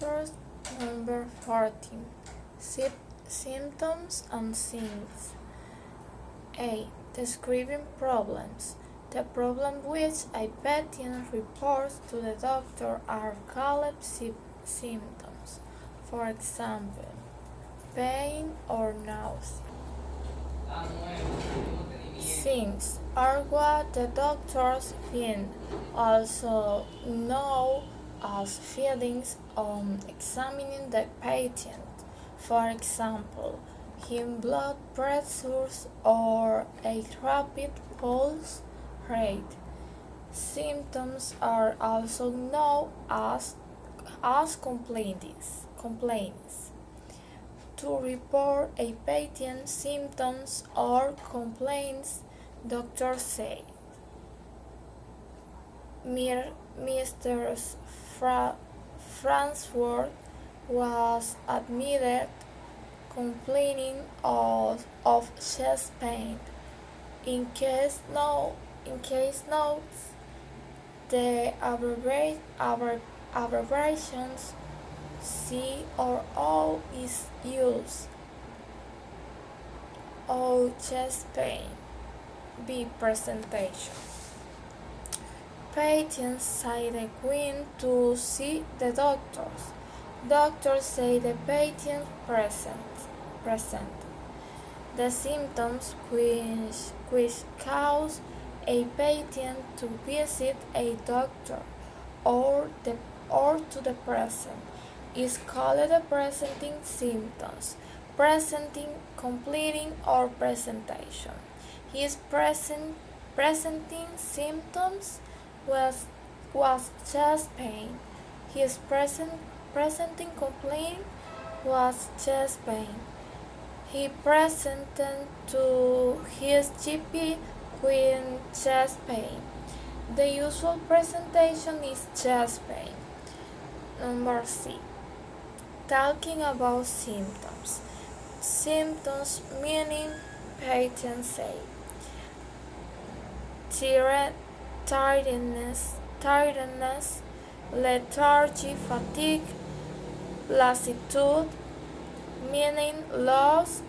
Answers number 14. Symptoms and signs. A. Describing problems. The problems which a patient reports to the doctor are called symptoms. For example, pain or nausea. Signs are what the doctors find, also known as feelings on examining the patient. For example, high blood pressures or a rapid pulse rate. Symptoms are also known as complaints. To report a patient's symptoms or complaints, doctors say, Mr. Farnsworth was admitted complaining of chest pain. In case notes, the abbreviations C or O is used. O. Chest pain. B. Presentation. Patients say they went to see the doctors. Doctors say the patient present. The symptoms which cause a patient to visit a doctor or to the present is called the presenting symptoms. Presenting, completing, or presentation. His presenting symptoms was chest pain. His presenting complaint was chest pain. He presented to his GP with chest pain. The usual presentation is chest pain. Number C. Talking about symptoms. Symptoms meaning patients say tiredness, lethargy, fatigue, lassitude, meaning loss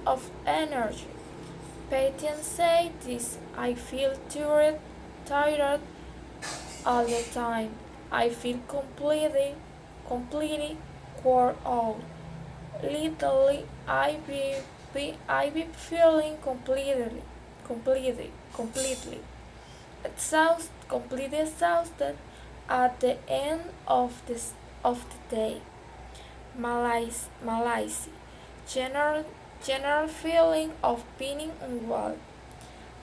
of energy. Patients say this: I feel tired all the time. I feel completely wore out. Literally, I be feeling completely completely exhausted at the end of the day. Malaise, general feeling of being unwell.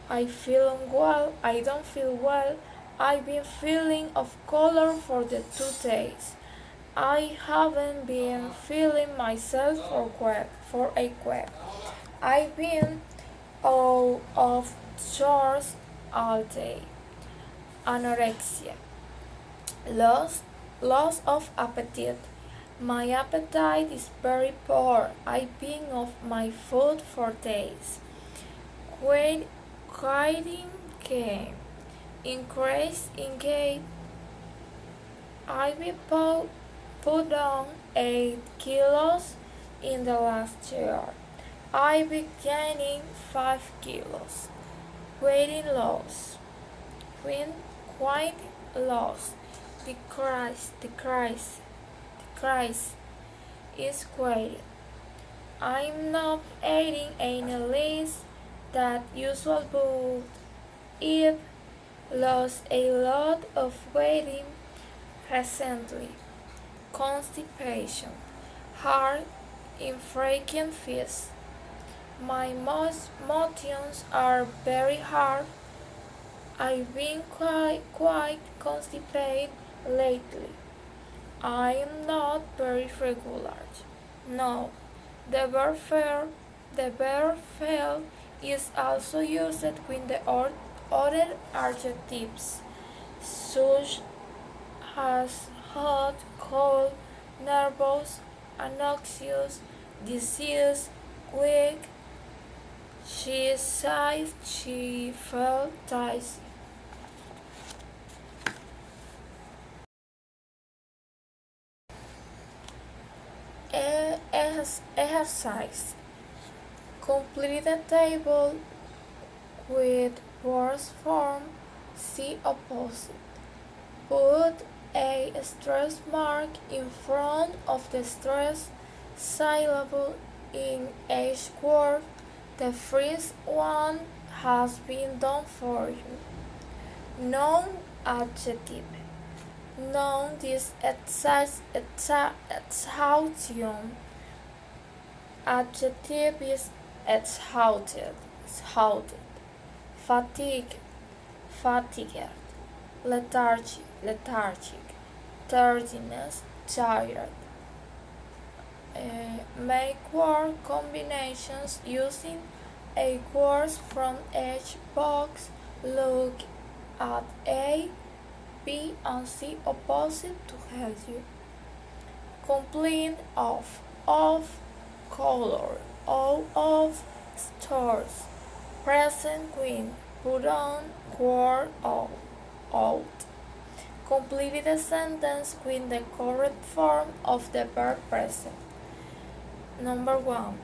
I feel unwell. I don't feel well. I've been feeling off color for the 2 days. I haven't been feeling myself for a week. I've been out of sorts all day. Anorexia, loss of appetite. My appetite is very poor. I've been off my food for days. Quitting game. Increase in weight. I've put on 8 kilos in the last year. I've been gaining 5 kilos. Weight loss. Quite loss. Decrease is quite. I'm not eating any less than usual, but I've lost a lot of weight recently. Constipation, hard, infrequent feeds. My motions are very hard. I've been quite constipated lately. I am not very regular. No, the verb fail is also used with the other adjectives, such as hot, cold, nervous, anxious, diseased, weak. She sighed, she felt dizzy. exercise. Complete the table with words form. See opposite. Put a stress mark in front of the stress syllable in each word. The first one has been done for you. Noun adjective. Noun this exhaustion. Adjective is exhausted. Fatigue, fatigued. Lethargic. Tardiness, tired. Make word combinations using a words from each box. Look at A, B, and C opposite to help you. Complain of color, of stores. Present queen, put on, word out. Complete the sentence with the correct form of the verb present. Number 1.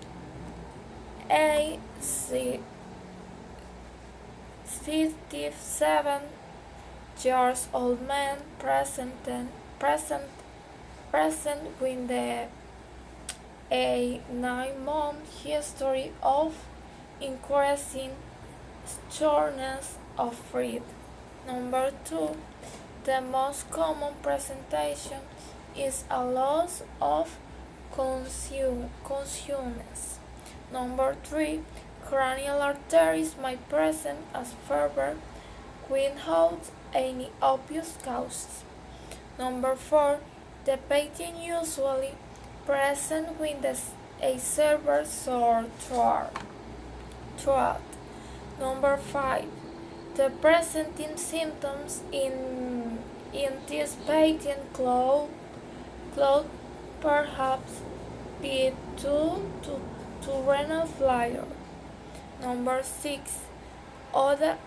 A 57 years old man present with a 9-month history of increasing shortness of breath. Number 2. The most common presentation is a loss of consciousness. Number 3. Cranial arteries might present as fever without any obvious causes. Number 4. The patient usually present with a severe sore throat. Number 5. The presenting symptoms in this patient cloud perhaps be due to renal failure. Number 6. Other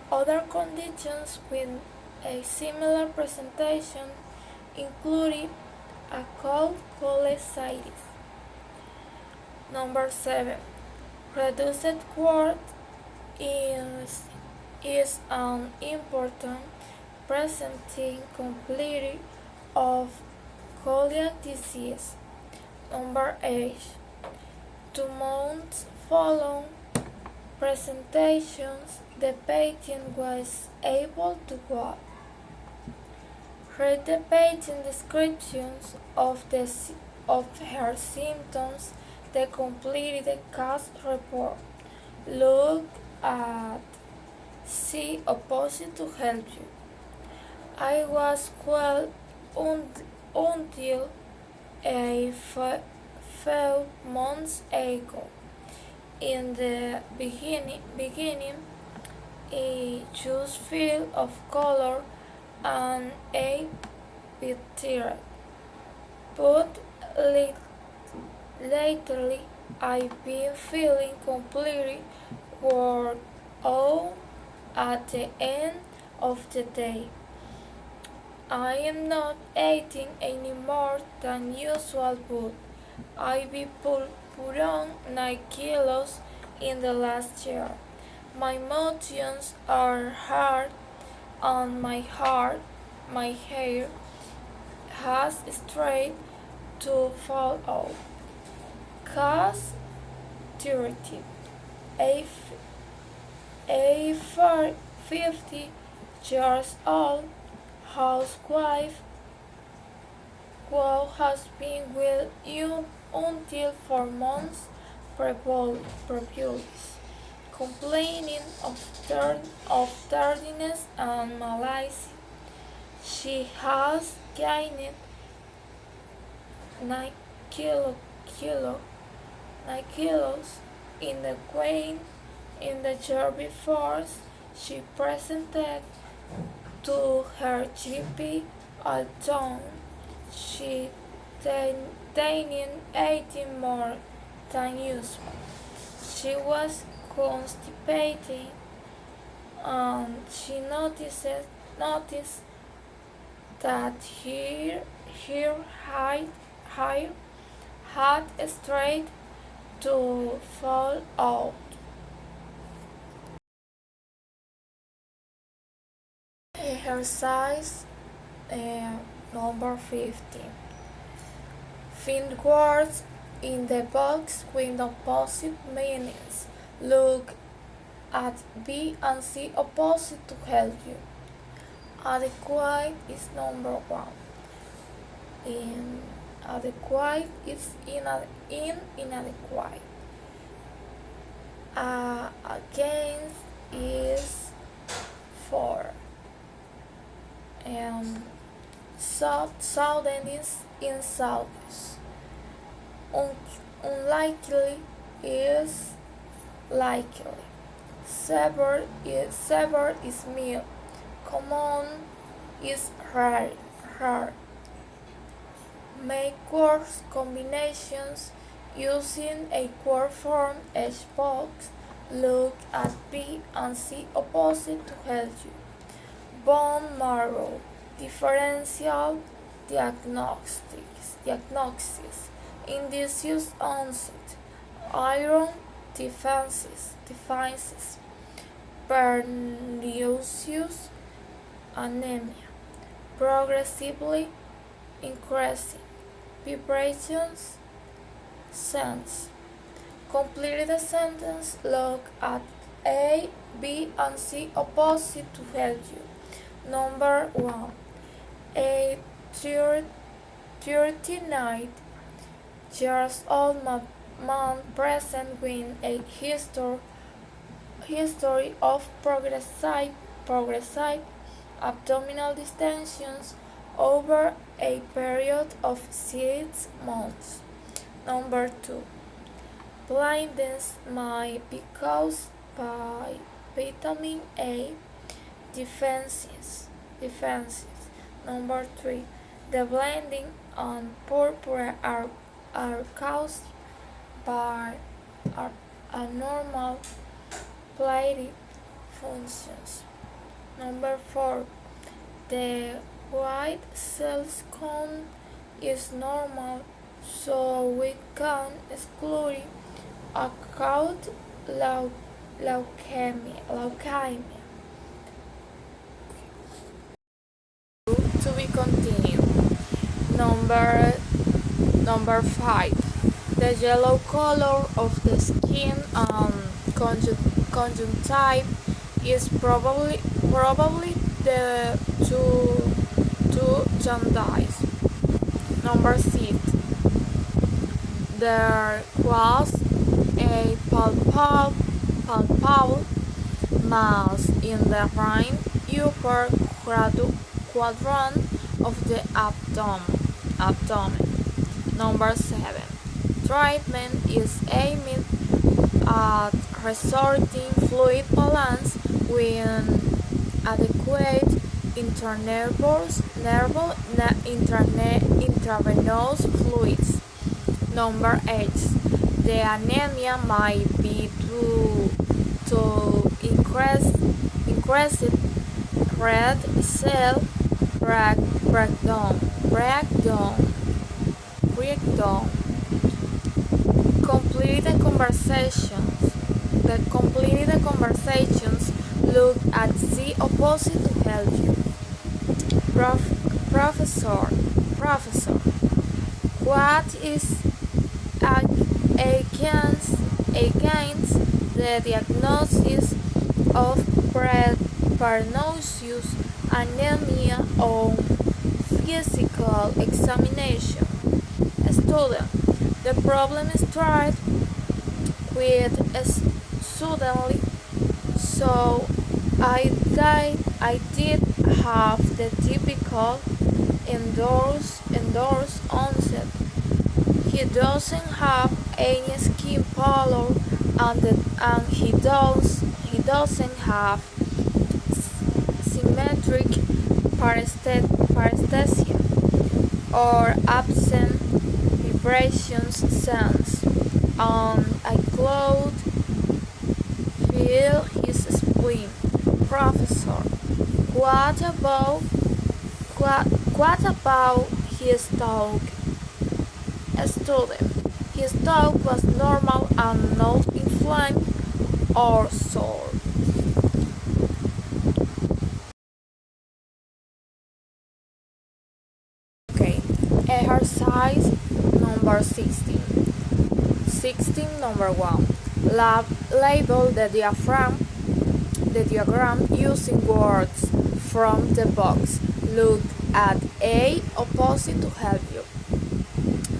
conditions with a similar presentation include a cold cholecystitis. Number 7. Reduced growth is an important presenting completely of celiac disease. Number 8. 2 months following presentations, the patient was able to walk. Read the patient descriptions of her symptoms, the completed case report. Look at C opposite to help you. I was well until a few months ago. In the beginning, a just feel of color and a bitter, but lately I've been feeling completely worn out at the end of the day. I am not eating any more than usual, but I've put on 9 kilos in the last year. My motions are hard and my hair has started to fall out. Cause 30. A 50 years old housewife who has been with you until 4 months previously, complaining of tardiness and malaise. She has gained 9 kilos in the weight in the year before. She presented to her GP although she gaining 18 more than usual. She was constipated and she noticed that her hair had straight to fall out. Exercise number 15. Find words in the box with opposite meanings. Look at B and C opposite to help you. Adequate is number 1. Inadequate is inadequate. Against is for. Sudden is insults. Unlikely is likely. Severe is meal. Common is rare. Make word combinations using a word form each box. Look at B and C opposite to help you. Bone marrow, differential diagnosis, induced onset, iron defenses, pernicious anemia, progressively increasing, vibrations, sense. Complete the sentence. Look at A, B, and C opposite to help you. Number 1. A 39 years old man present with a history of progressive abdominal distensions over a period of 6 months. Number 2. Blindness might be caused by vitamin A defenses. Number 3. The blinding and purpura are caused by abnormal platelet functions. Number 4. The white cell count is normal, so we can exclude acute leukemia. To be continued. Number 5. The yellow color of the skin and conjunctiva is probably due to jaundice. Number 6. There was a palpable mass in the right upper quadrant of the abdomen. Number 7. Treatment is aimed at restoring fluid balance with adequate intravenous fluids. Number 8. The anemia might be due to increased red cell breakdown. Complete the conversations. Look at the opposite to help you. Professor, what is against the diagnosis of pernicious anemia on physical examination? Student, the problem started with suddenly, so I did have the typical endorsed onset. He doesn't have any skin color and he doesn't have symmetric paresthesia or absent vibrations sense. I could feel his spleen. Professor, what about his dog? student. His talk was normal and not inflamed or sore. Okay, exercise number 16. 16 number 1. Label the diagram using words from the box. Look at A opposite to help you.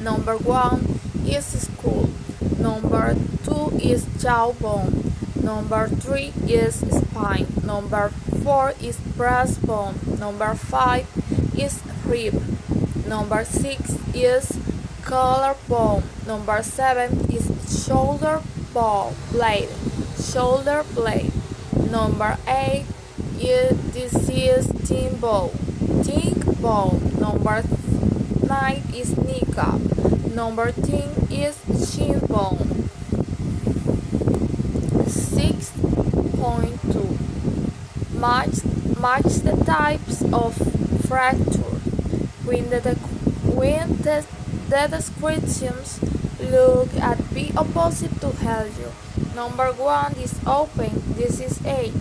Number 1 is school. Number 2 is jawbone. Number 3 is spine. Number 4 is breastbone. Number 5 is rib. Number 6 is collarbone. Number 7 is shoulder blade. Shoulder blade. Number 8 this is thin bone. Number 9 is kneecap. Number 10 is shin bone. 6.2 Match the types of fracture. When the descriptions, look at B opposite to help you. Number 1 is open. This is A.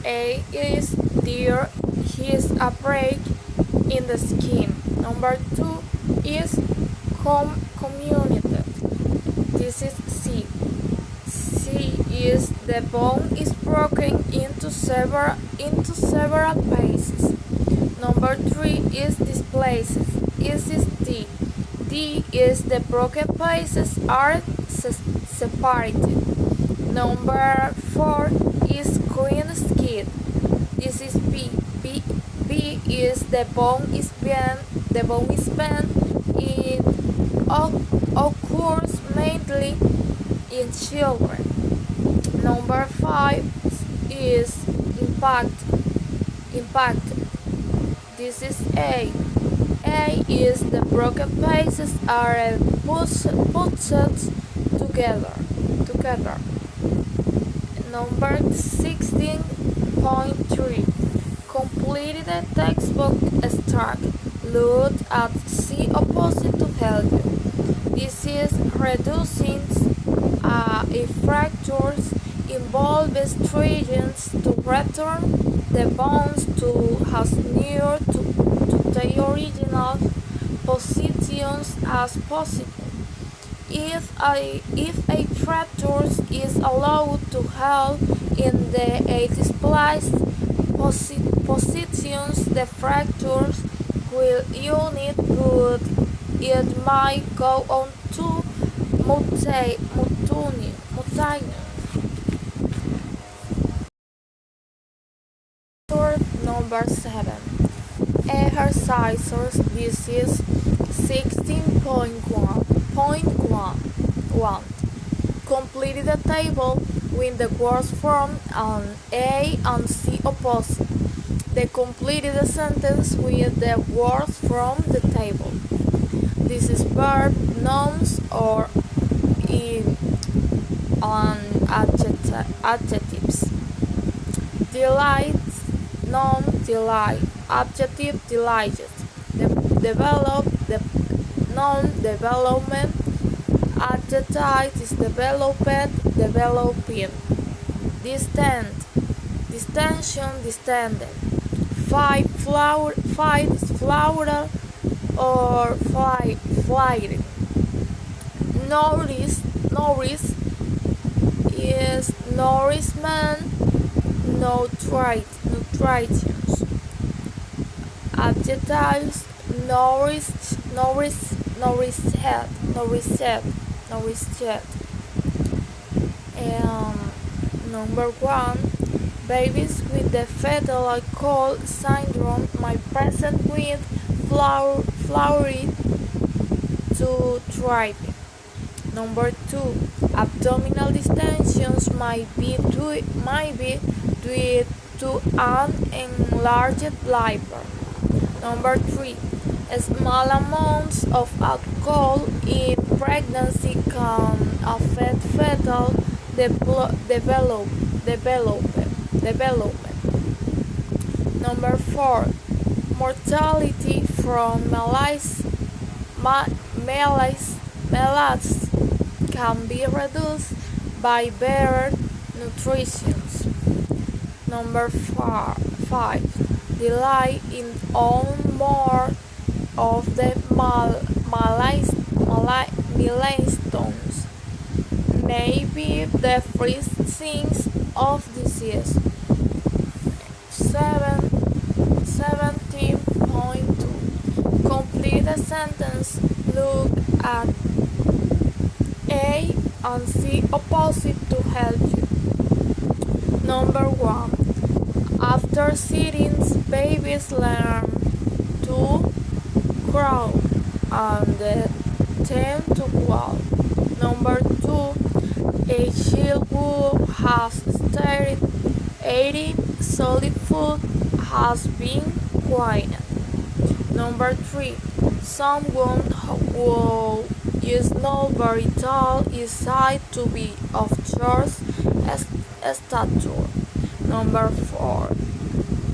A is there is a break in the skin. Number 2 is communicated. This is C. C is the bone is broken into several pieces. Number 3 is displaced. This is D. D is the broken pieces are separated. Number 4 is green skin. This is B. B is the bone is bent. The bone is bent. It occurs mainly in children. Number 5 is impact. This is A. A is the broken pieces are put together. Number 16.3 Complete the textbook extract. Look at C opposite to help you. This is reducing if fractures involve regions to return the bones to as near to the original positions as possible. If a fracture is allowed to help in the displaced positions, the fractures will unit good. It might go on to mutiny. Number 7. Exercises. This is 16.1. Complete the table with the words from A and C opposite. They complete the sentence with the words from the table. This is verb, nouns, or adjectives. Delight, noun, delight. Adjective, delighted. Develop, noun, development. Adjective is developed, developing. Distant, distension, distended. Fight is flower or flying. Nourish is nourishment, nutritions. Adjectives nourished. Number 1. Babies with the fetal alcohol syndrome might present with floury to thriving. Number 2. Abdominal distensions might be due to an enlarged liver. Number 3. Small amounts of alcohol in pregnancy can affect fetal development. Number 4. Mortality from Melasts can be reduced by better nutrition. Number 5. Rely on more of the milestones may be the first signs of disease. 17.2. Complete a sentence. Look at A and C opposite to help you. Number 1. After sitting, babies learn to crawl and tend to walk. Number 2. A child who has started eating solid food has been quiet. Number 3. Someone who is not very tall is said to be of short stature. Number 4.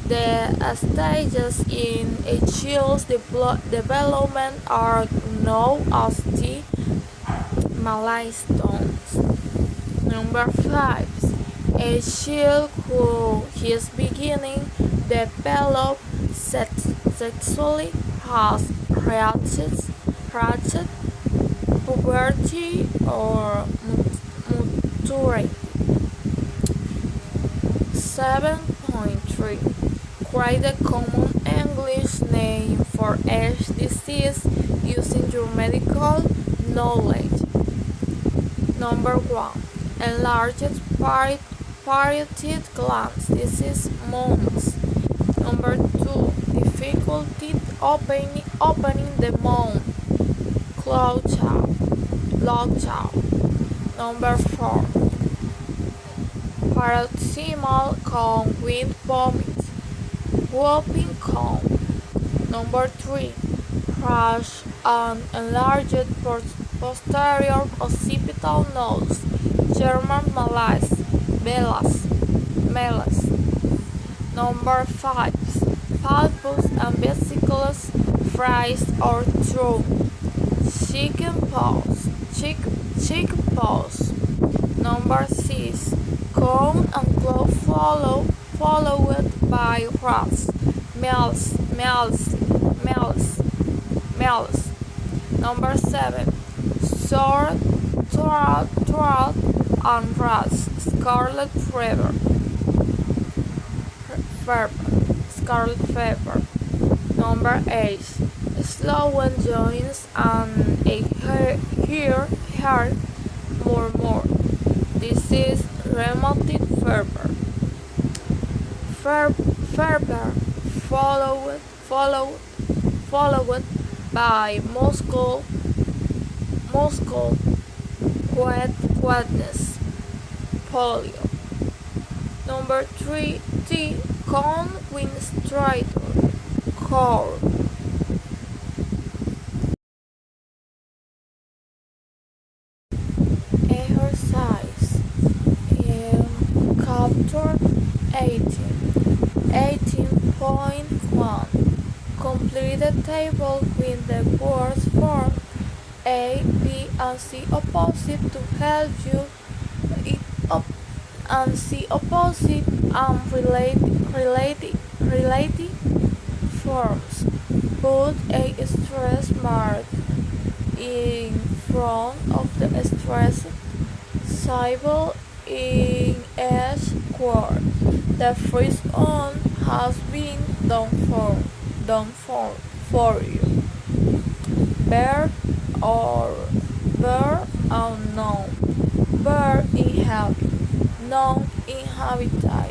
The stages in a child's development are known as the milestones. Number 5. A child who is beginning to develop sexually has reached puberty or maturity. 7.3. Write the common English name for each disease using your medical knowledge. Number 1. Enlarged parotid glands. This is Mons. Number 2. Difficulty opening the mouth. Lockjaw. Number 4. Paroxysmal cone with vomit. Whooping cone. Number 3. Crash and enlarged posterior occipital nose. German malaise. Number 5. Palpus and vesicles, fries or throat. Chicken pox. Number 6. Cone and claw followed by rats. Males. Number 7. Sore throat and rats. Scarlet fever. Number 8. Swollen joints and a heart murmur. This is rheumatic fever. Fever followed by muscle wetness. Polio. Number 3. T. Cone with stridor. Core. Exercise. Chapter 18.1. Complete the table with the words form A, B, and C opposite to help you and C opposite and related forms. Put a stress mark in front of the stress symbol in each word. The first one has been done for you. Bird or bird unknown. Bird inhabit. Known inhabitation.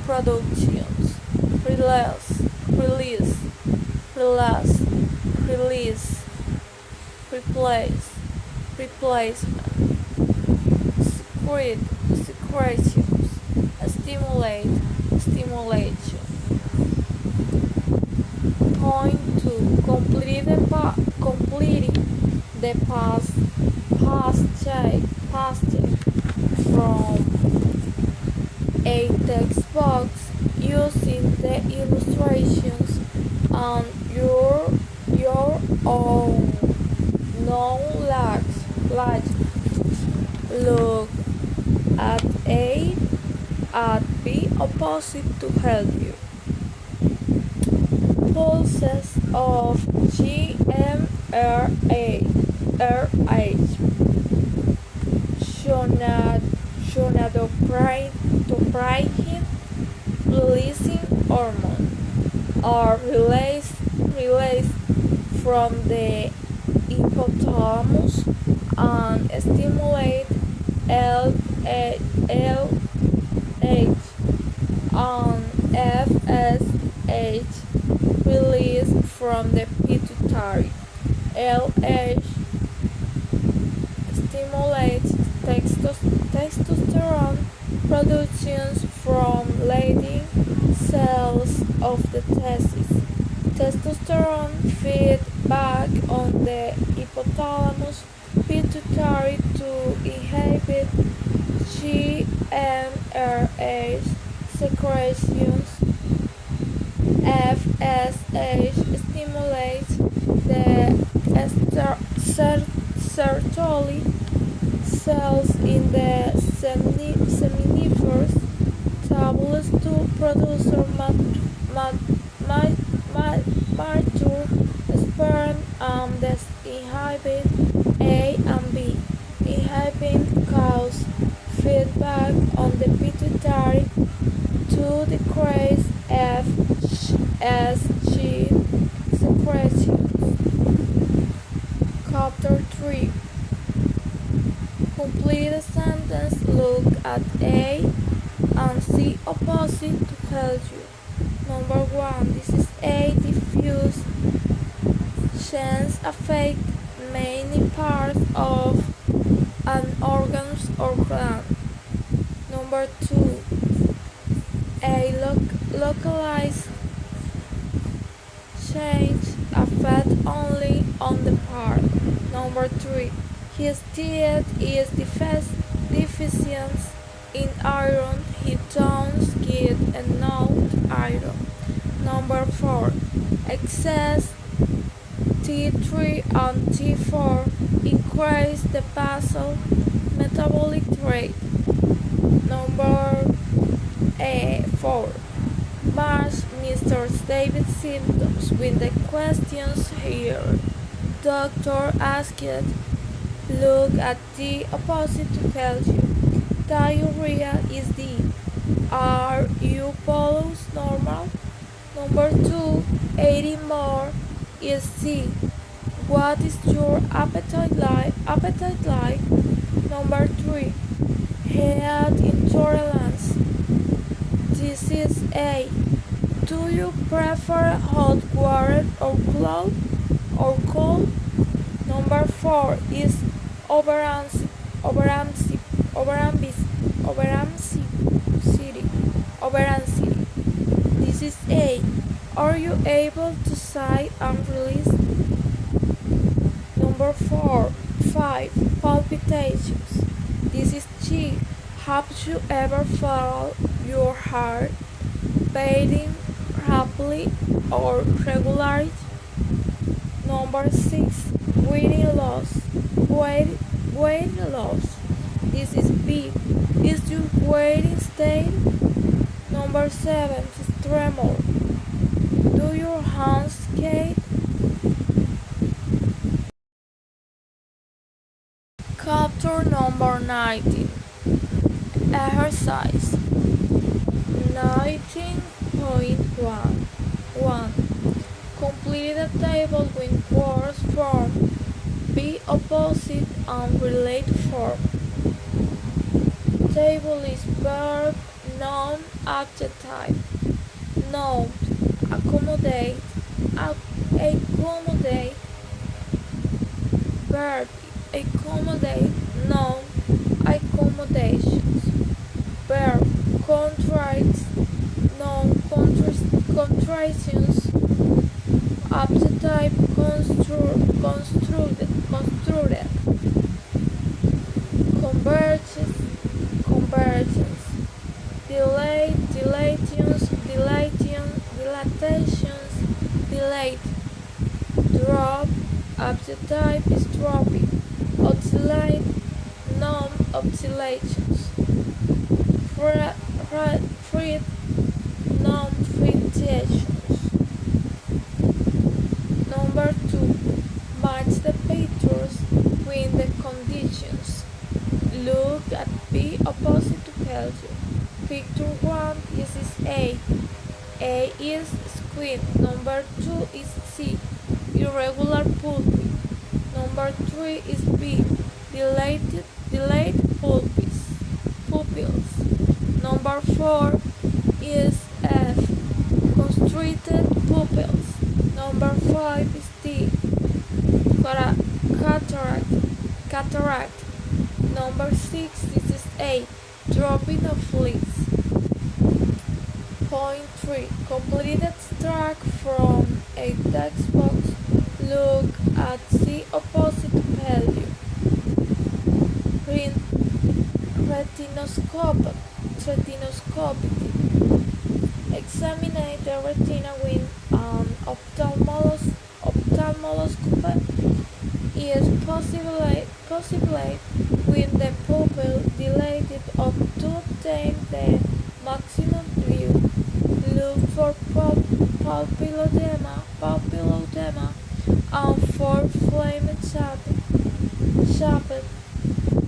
Productions. Release. Replacement. Secretions. Stimulation. Point 2. Completing the past check from a text box using the and your own knowledge. Look at A at B opposite to help you. Pulses of GMRH gonadotropin releasing hormone are released from the hypothalamus and stimulate LH and FSH released from the pituitary. LH stimulates testosterone production from Leydig cells of the testes. Testosterone feeds back on the hypothalamus pituitary to inhibit GnRH secretions. FSH stimulates the Sertoli cells in the seminiferous tabulus to produce mature sperm and inhibit A and B. Inhibiting cause feedback on the pituitary to decrease FSH secretions. Chapter 3. Complete the sentence. Look at A and C opposite to help you. Number 1. This is a diffuse change affect many parts of an organ or gland. Number 2. A localized change affect only on the part. Number 3. His diet is deficient in iron. He don't get enough iron. Number 4. Excess T3 and T4 increase the basal metabolic rate. Number 4. Match Mr. David's symptoms with the questions here. Doctor asked, look at the opposite to tell you. Diarrhea is D. Are you bolus normal? Number 2. 80 more is C. What is your appetite like? Number 3. Heat intolerance. This is A. Do you prefer hot water or cold? Number 4 is overactivity. This is A. Are you able to sigh and release? Number 5. Palpitations. This is G. Have you ever felt your heart beating rapidly or regularly? Number 6. Weight loss. This is B. Is your weight stable? Number 7 is tremor. Do your hands skate? Chapter number 19. Exercise 19.1. 1. Complete the table with words form. Be opposite and relate form. Table is verb, noun, adjective. Noun, accommodate, verb, accommodate, noun, accommodations. Verb, contracts, noun, contractions. Adjective, constructed. Convergence. Delay, dilatations. oscillate, drop, type is dropping, oscillate, non-oscillations, fret, non-fluctuations. Number 2. Match the pictures with the conditions. Look at B opposite to help you. Picture 1 is A. A is squid. Number 2 is C. Irregular pulpit. Number 3 is B. Delayed pupils. Number 4 is F. Constricted pupils. Number 5 is D. Cataract. Number 6 is A. Dropping of fleas. Point 3. Complete extract from a text box. Look at C opposite to help you. Retinoscopy. Examine the retina with an ophthalmoscope. Is possible with the pupil dilated up to obtain the maximum view. Look for papilledema and for flame shaped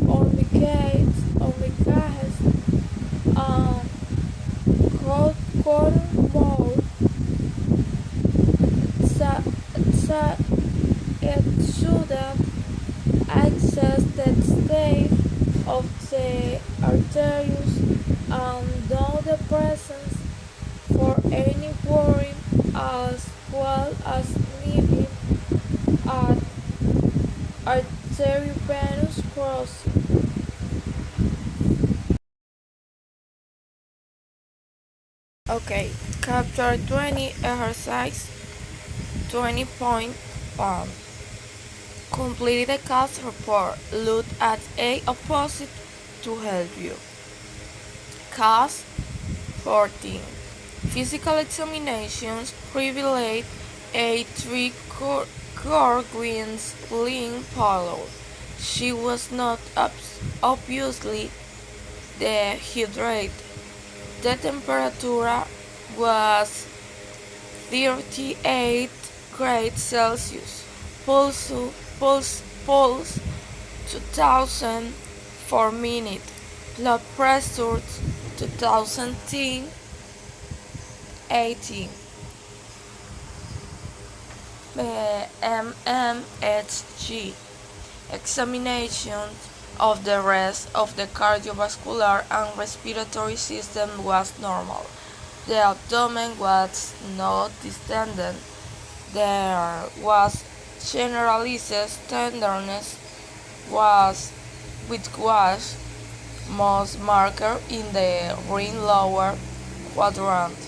ormicates and corn more. It should access the state of the arteries and know the presence for any worry as well as needed at arteriovenous crossing. Okay, chapter 20, exercise 20.1. Complete the cast report. Look at A opposite to help you. Cast 14. Physical examinations revealed a 3-core-Green's link pallor. She was not obviously dehydrated. The temperature was 38 degrees Celsius. Pulse 2000 per minute. Blood pressure 2010 80 mmHg. Examination of the rest of the cardiovascular and respiratory system was normal. The abdomen was not distended. There was generalized tenderness, which was most marked in the right lower quadrant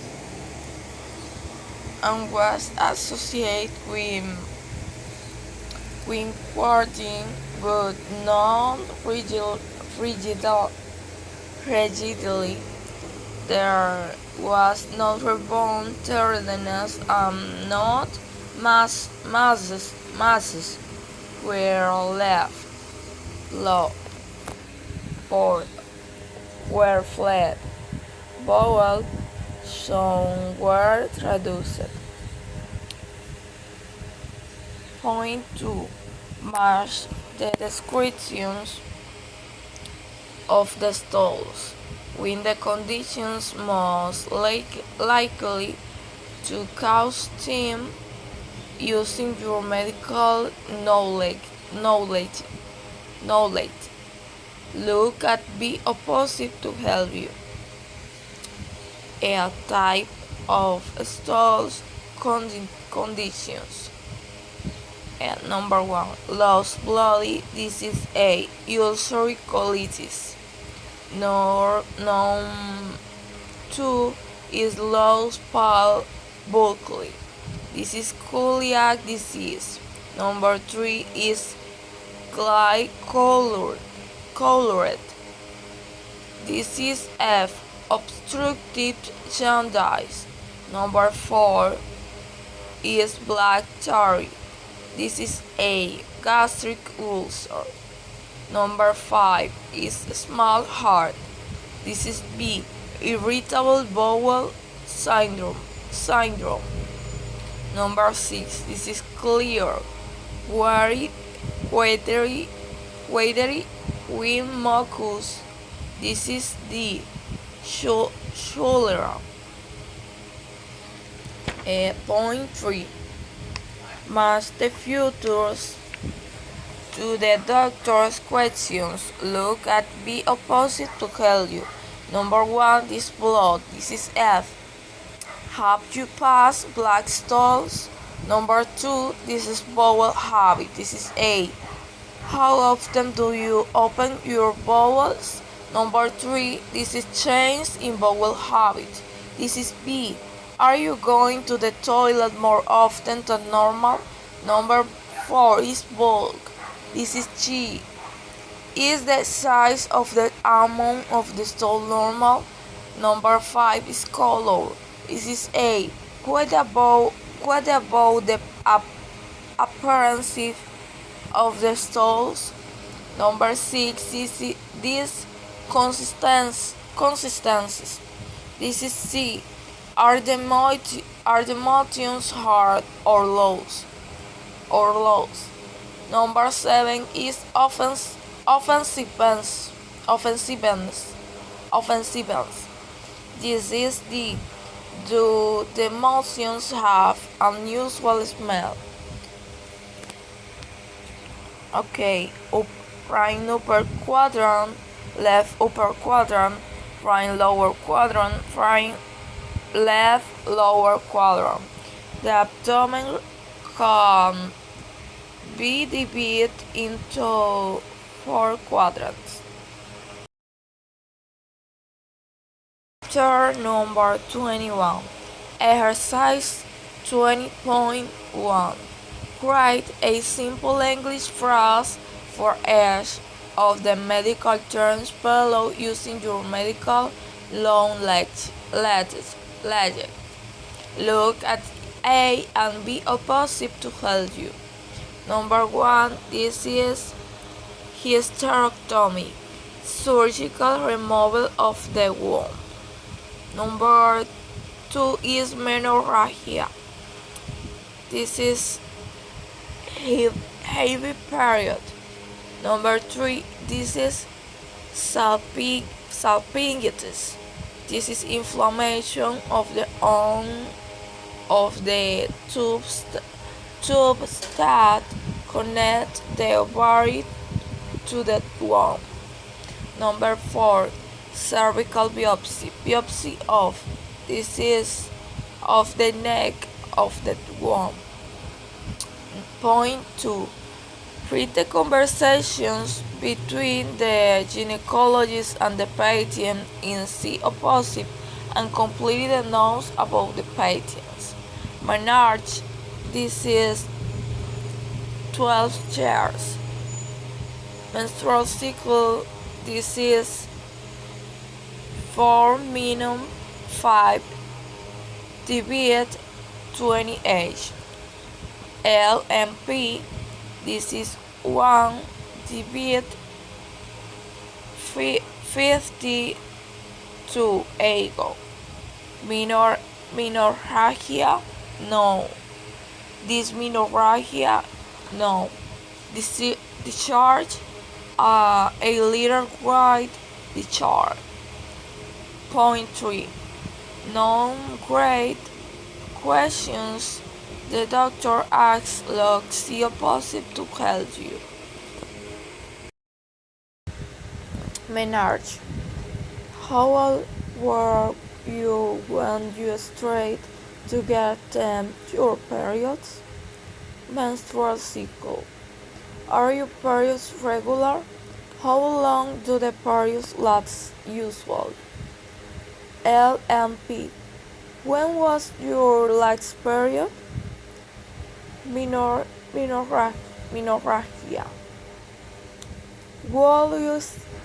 and was associated with quarting but not rigidly. There was no rebound tenderness and not masses were left. Low port were flat. Bowel sound were reduced. Point 2. Match the descriptions of the stalls with the conditions most likely to cause them using your medical knowledge. Look at B opposite to help you. A type of stalls conditions. And number 1, lost bloody disease A, ulcerative colitis. Number 2 is lost pale buccal. This is celiac disease. Number 3 is glycolored. This is F, obstructive jaundice. Number 4 is black cherry. This is A. Gastric ulcer. Number 5 is small heart. This is B. Irritable bowel syndrome. Number 6. This is clear. Watery wing mucus. This is D. Cholera. Point 3. Match the futures to the doctor's questions. Look at B opposite to help you. Number 1, this blood. This is F. Have you passed black stools? Number 2, this is bowel habit. This is A. How often do you open your bowels? Number 3, this is change in bowel habit. This is B. Are you going to the toilet more often than normal? Number 4 is bulk. This is G. Is the size of the amount of the stool normal? Number 5 is color. This is A. What about the appearance of the stools? Number 6 is this consistencies. This is C. Are the motions hard or lows? Number 7 is offensiveness. This is D. Do the motions have unusual smell? Okay, right upper quadrant, left upper quadrant, right lower quadrant, right left lower quadrant. The abdomen can be divided into 4 quadrants. Chapter number 21. Exercise 20.1. Write a simple English phrase for each of the medical terms below using your medical long legend. Look at A and B opposite to help you. Number 1, this is hysterectomy, surgical removal of the womb. Number 2 is menorrhagia. This is heavy period. Number 3, this is salpingitis. This is inflammation of the tubes that connect the ovary to the womb. Number 4, cervical biopsy. Biopsy of disease of the neck of the womb. Point 2. Read the conversations between the gynecologist and the patient in C opposite and complete the notes about the patients. Menarche, this is 12 years. Menstrual cycle, this is 4 minimum 5 divided 20 age. LMP, this is 1 divided 52 ago. Menorrhagia, no. Dysmenorrhagia, no. Discharge, a little white discharge. Point 3. Non-grade questions. The doctor asks look C opposite to help you. Menarche. How old were you when you started to get your periods? Menstrual cycle. Are your periods regular? How long do the periods last usually? LMP. When was your last period? Menorrhagia. Will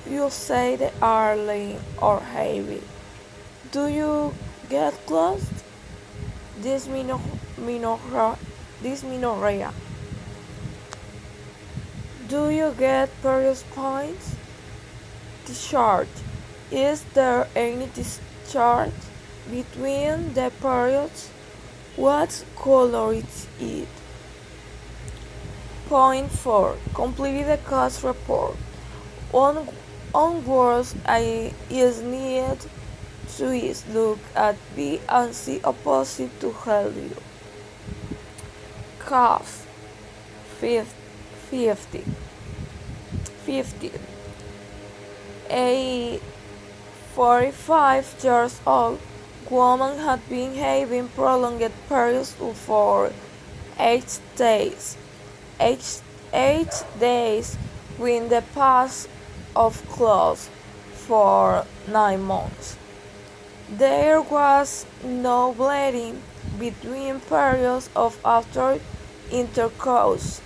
you say they are lean or heavy? Do you get clothes? dysmenorrhea. Do you get period points? Discharge. Is there any discharge between the periods? What color is it? Point 4. Complete the cause report. On words I is needed to is look at B and C opposite to help you. Cough. 50. A 45 years old woman had been having prolonged periods for 8 days. 8 days with the pass of clothes for 9 months. There was no bleeding between periods of after intercourse.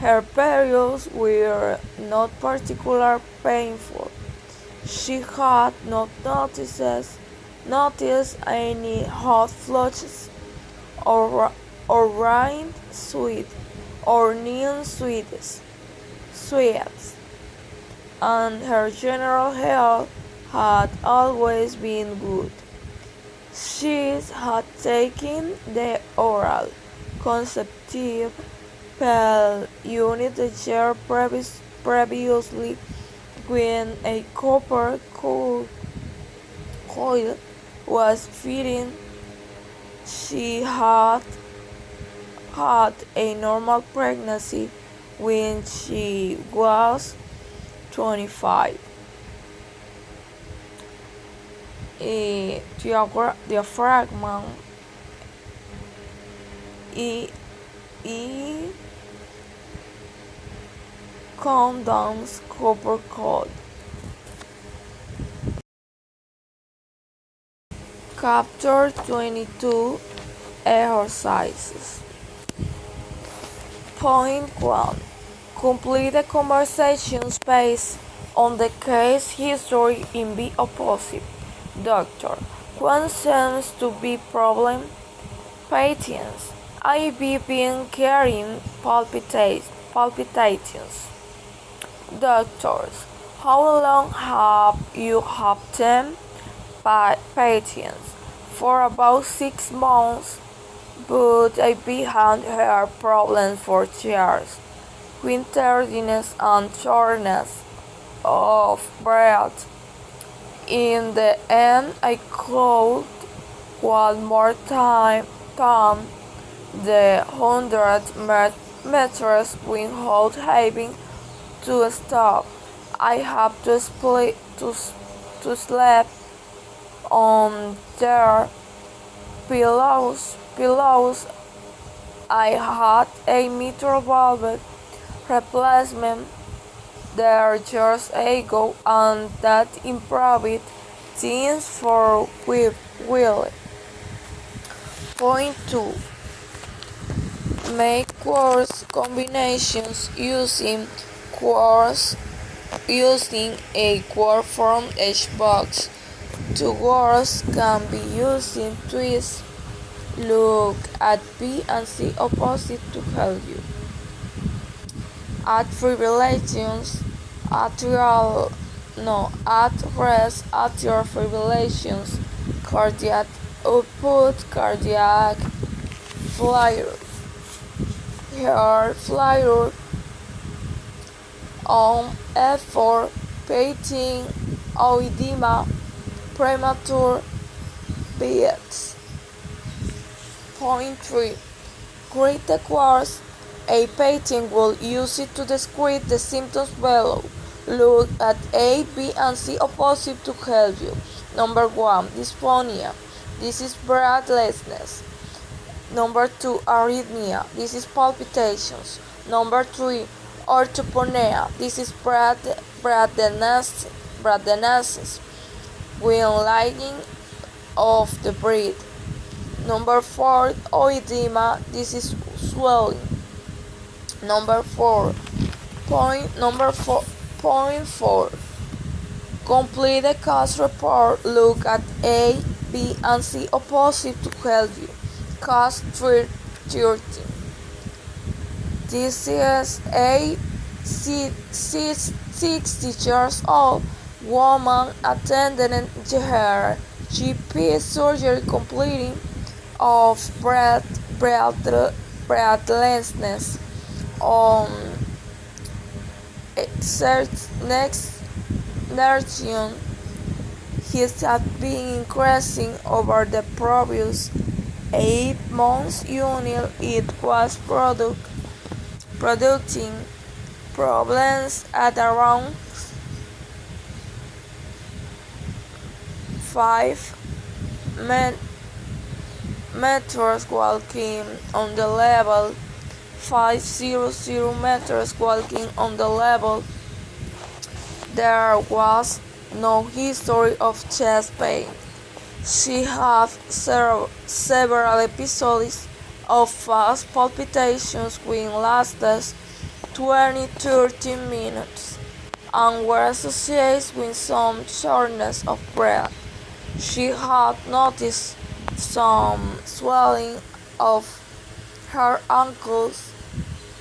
Her periods were not particularly painful. She had not noticed any hot flushes or rain sweat or neon sweats, and her general health had always been good. She had taken the oral contraceptive pill unit a year previously when a copper coil was fitting. She had had a normal pregnancy when she was 25. Diaphragm E condoms copper code. Chapter 22 Exercises. Point 1. Complete the conversations based on the case history in B opposite. Doctor, what seems to be problem? Patients, I've been carrying palpitations. Doctors, how long have you had them? Patients, for about 6 months, but I've had hair problems for years, with tardiness and shortness of breath. In the end, I called one more time the 100 meters without having to stop. I have to sleep on their pillows. I had a mitral valve replacement there years ago, and that improved things for Will. Point 2. Make word combinations using a word from each box. 2 words can be used in twists. Look at B and C opposite to help you. Add fibrillations, at rest atrial fibrillations, cardiac output, cardiac failure, heart failure, on effort, painting, edema, premature deaths. Point 3. Create the words a patient will use it to describe the symptoms below. Look at A, B, and C opposite to help you. Number 1. Dysphonia. This is breathlessness. Number 2. Arrhythmia. This is palpitations. Number 3. Orthopnea. This is breathlessness when lightening of the breath. Number 4. Oedema. This is swelling. Number 4. Point 4. Complete the cause report. Look at A, B, and C opposite to help you. Cost 30. This is a 60 years old woman attending her GP surgery completing of breathlessness on next nation. His had been increasing over the previous 8 months until it was producing problems at around 5 meters walking on the level 500 meters walking on the level. There was no history of chest pain. She had several episodes of fast palpitations which lasted 20-30 minutes and were associated with some shortness of breath. She had noticed some swelling of her ankles.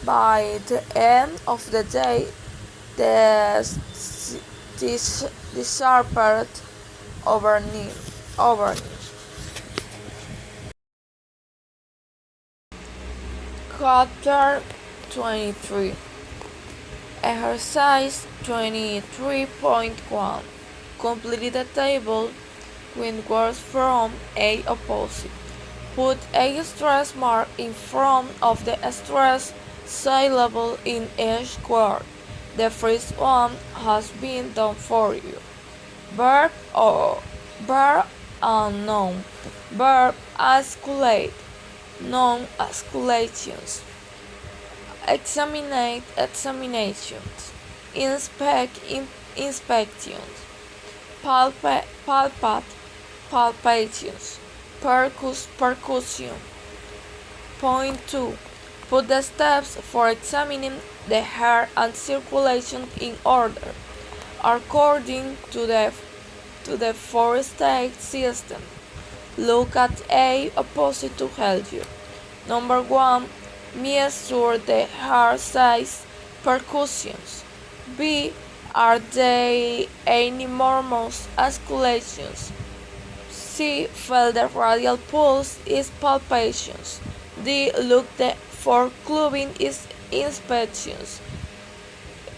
By the end of the day, this sharpened over knee. Chapter 23. Exercise 23.1. Complete the table with words from A opposite. Put a stress mark in front of the stress syllable in each word. The first one has been done for you. Verb and noun. Verb asculate. Noun asculations. Examine examinations. Inspect inspections. Palpate palpations. Percussion. Point 2. Put the steps for examining the heart and circulation in order, according to the four-stage system. Look at A opposite to help you. Number 1. Measure the heart size percussions. B. Are there any murmurs, oscillations? C. Feel the radial pulse is palpations. D. Look for clubbing is inspections.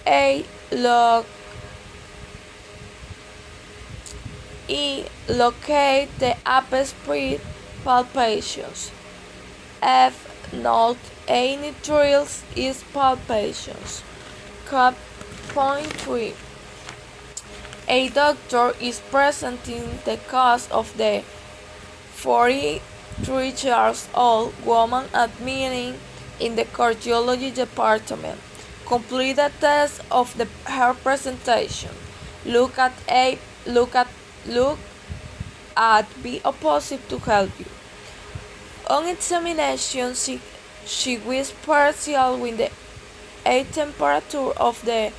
A. Locate the upper spread palpations. F. Note any thrills is palpations. Point 3. A doctor is presenting the case of the 43 years old woman admitted in the cardiology department. Complete the test of her presentation. Look at B opposite to help you. On examination, she was partial with the a temperature of the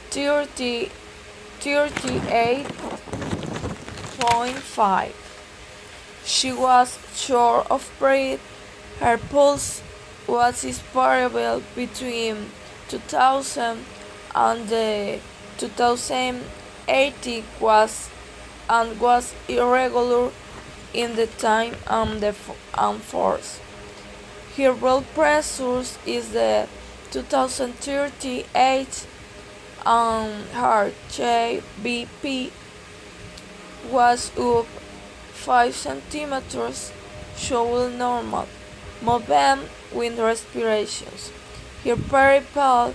38.5. She was short of breath. Her pulse was variable between 2000 and 2080 was irregular in the time and force. Her blood pressure is the 2038 and her HbP was up 5 centimeters, showing normal movement with respirations. Her peripheral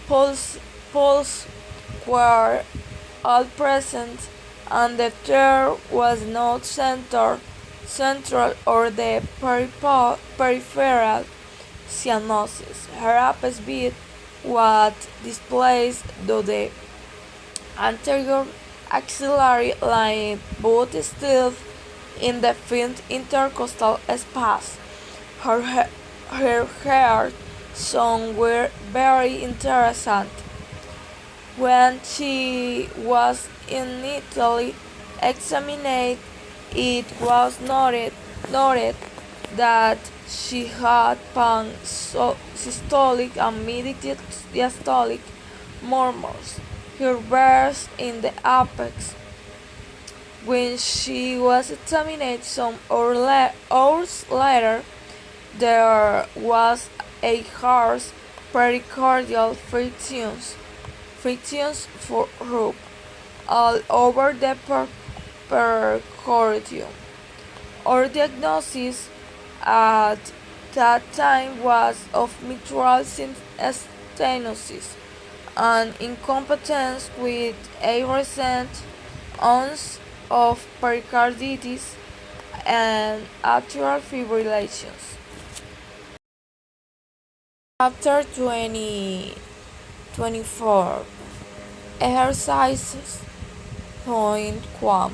pulse were all present, and the tear was not central or the peripheral cyanosis. Her apex beat was displaced though the anterior axillary line, but still in the fifth intercostal space. Her heart songs were very interesting. When she was initially examined, it was noted noted that she had pan-systolic and midi-diastolic murmurs. Her burst in the apex. When she was examined some hours later, there was a harsh pericardial frictions for rub all over the pericardium. Our diagnosis at that time was of mitral stenosis and incompetence with a recent onset of pericarditis and atrial fibrillations. Chapter 24 Exercises Point 1.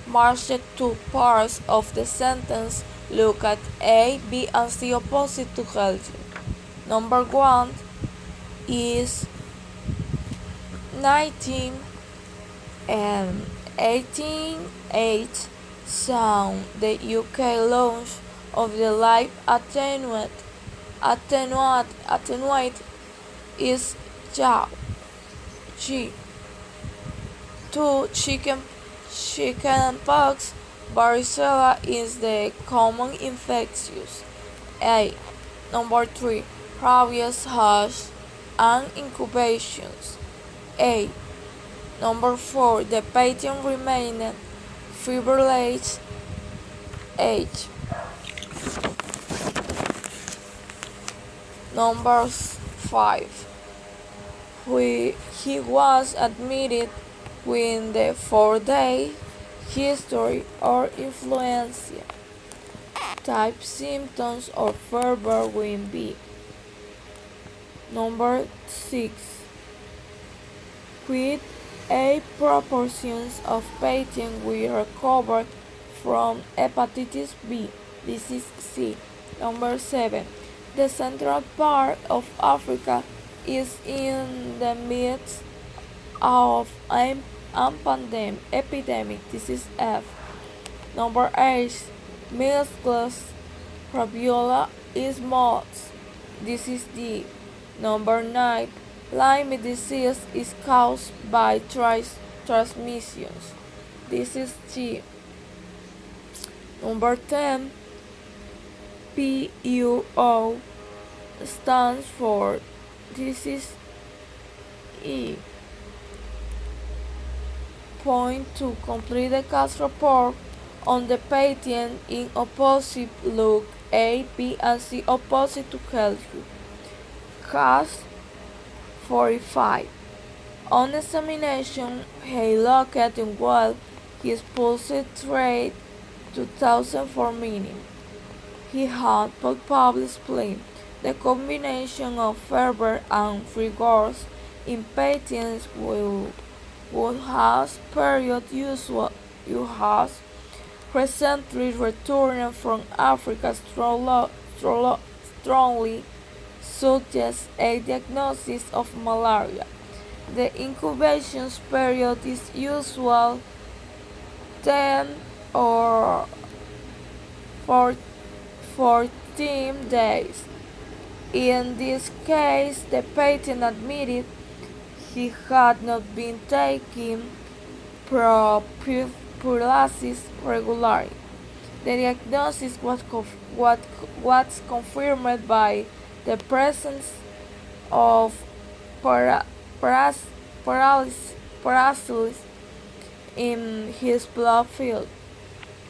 March the two parts of the sentence. Look at A, B, and C opposite to help you. Number 1 is 19 and 18.8 sound the UK launch of the live attenuate is G. 2. Chickenpox. Varicella is the common infectious. A. Number 3. Rabies hash and incubations. A. Number 4. The patient remained fibrillate. H. Number 5. He was admitted with the 4-day history or influenza type symptoms or fever will be. Number 6. With a proportions of patients will recover from hepatitis B. This is C. Number 7. The central part of Africa is in the midst of a epidemic. This is F. Number 8. Measles, rubella is moths. This is D. Number 9. Lyme disease is caused by transmissions. This is G. Number 10. PUO stands for. This is E. Point 2. Complete the case report on the patient in opposite. Look A, B, and C opposite to help you. Case 45. On examination, he looked in well his pulse rate 2004 minutes. He had palpable spleen. The combination of fever and rigors in patients who has period you has recently returned from Africa strongly suggests a diagnosis of malaria. The incubation period is usual 10 or 14 days. In this case, the patient admitted he had not been taking prophylaxis regularly. The diagnosis was confirmed by the presence of paralysis in his blood field.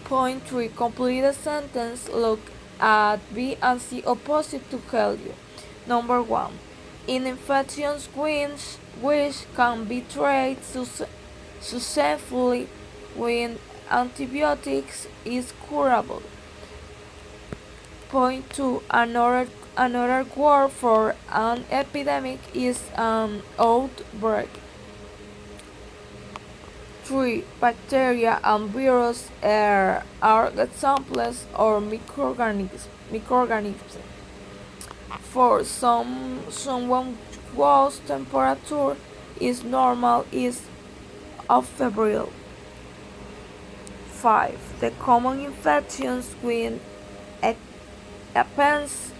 Point 3. Complete the sentence. Look at B and C opposite to help you. Number 1. In infections which can be treated successfully with antibiotics is curable. Point 2. Another word for an epidemic is an outbreak. 3. Bacteria and viruses are examples of microorganisms. 4. Someone whose temperature is normal is febrile. 5. The common infections with a Herpes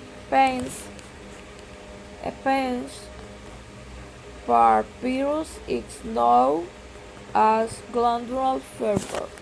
virus is known as glandular fever.